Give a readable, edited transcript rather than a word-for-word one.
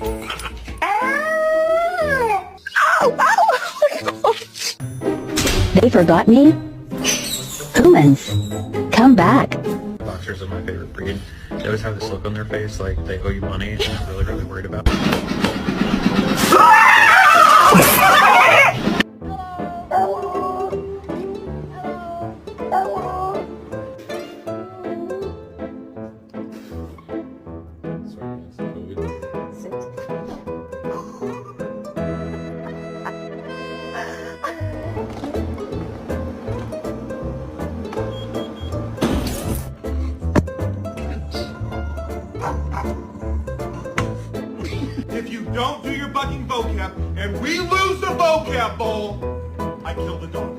They forgot me? Humans, come back. Boxers are my favorite breed. They always have this look on their face like they owe you money and I'm really, really worried about it. If you don't do your bucking vocab and we lose the vocab bowl, I kill the dog.